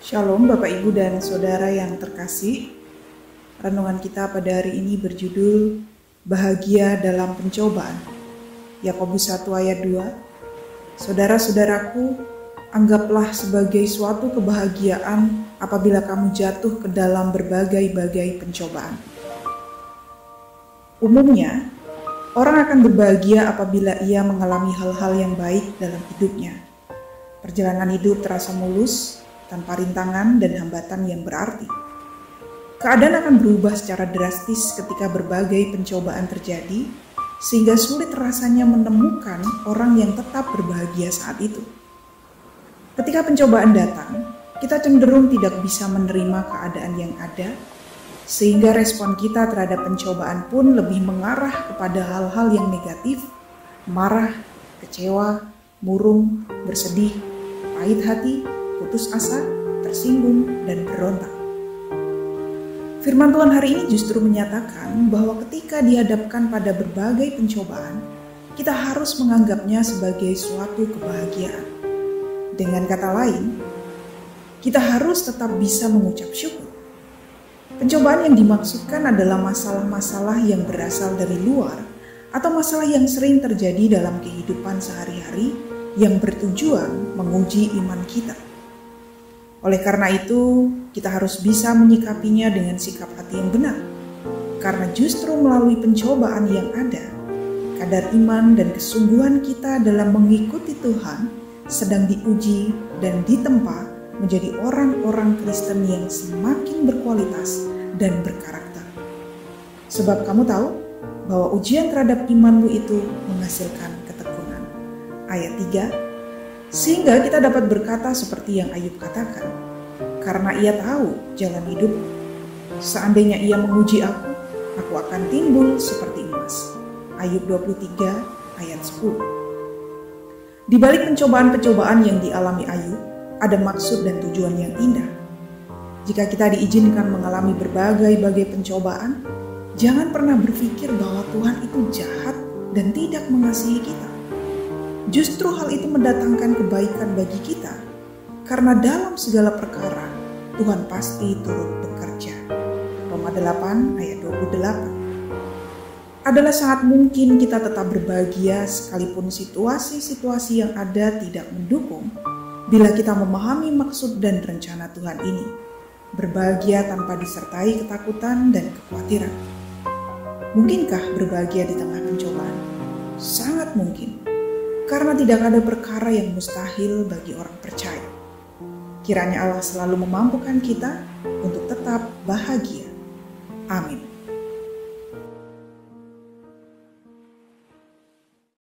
Shalom Bapak Ibu dan Saudara yang terkasih. Renungan kita pada hari ini berjudul Bahagia dalam Pencobaan. Yakobus 1 ayat 2. Saudara-saudaraku, anggaplah sebagai suatu kebahagiaan apabila kamu jatuh ke dalam berbagai-bagai pencobaan. Umumnya, orang akan berbahagia apabila ia mengalami hal-hal yang baik dalam hidupnya. Perjalanan hidup terasa mulus, tanpa rintangan dan hambatan yang berarti. Keadaan akan berubah secara drastis ketika berbagai pencobaan terjadi, sehingga sulit rasanya menemukan orang yang tetap berbahagia saat itu. Ketika pencobaan datang, kita cenderung tidak bisa menerima keadaan yang ada, sehingga respon kita terhadap pencobaan pun lebih mengarah kepada hal-hal yang negatif, marah, kecewa, murung, bersedih, pahit hati, putus asa, tersinggung, dan berontak. Firman Tuhan hari ini justru menyatakan bahwa ketika dihadapkan pada berbagai pencobaan, kita harus menganggapnya sebagai suatu kebahagiaan. Dengan kata lain, kita harus tetap bisa mengucap syukur. Pencobaan yang dimaksudkan adalah masalah-masalah yang berasal dari luar atau masalah yang sering terjadi dalam kehidupan sehari-hari yang bertujuan menguji iman kita. Oleh karena itu, kita harus bisa menyikapinya dengan sikap hati yang benar. Karena justru melalui pencobaan yang ada, kadar iman dan kesungguhan kita dalam mengikuti Tuhan sedang diuji dan ditempa menjadi orang-orang Kristen yang semakin berkualitas dan berkarakter. Sebab kamu tahu bahwa ujian terhadap imanmu itu menghasilkan ketekunan. Ayat 3. Sehingga kita dapat berkata seperti yang Ayub katakan, karena ia tahu jalan hidup. Seandainya ia menguji aku akan timbul seperti emas. Ayub 23 ayat 10. Di balik pencobaan-pencobaan yang dialami Ayub, ada maksud dan tujuan yang indah. Jika kita diizinkan mengalami berbagai-bagai pencobaan, jangan pernah berpikir bahwa Tuhan itu jahat dan tidak mengasihi kita. Justru hal itu mendatangkan kebaikan bagi kita, karena dalam segala perkara Tuhan pasti turut bekerja. Roma 8 ayat 28. Adalah sangat mungkin kita tetap berbahagia sekalipun situasi-situasi yang ada tidak mendukung, bila kita memahami maksud dan rencana Tuhan ini. Berbahagia tanpa disertai ketakutan dan kekhawatiran. Mungkinkah berbahagia di tengah pencobaan? Sangat mungkin. Karena tidak ada perkara yang mustahil bagi orang percaya. Kiranya Allah selalu memampukan kita untuk tetap bahagia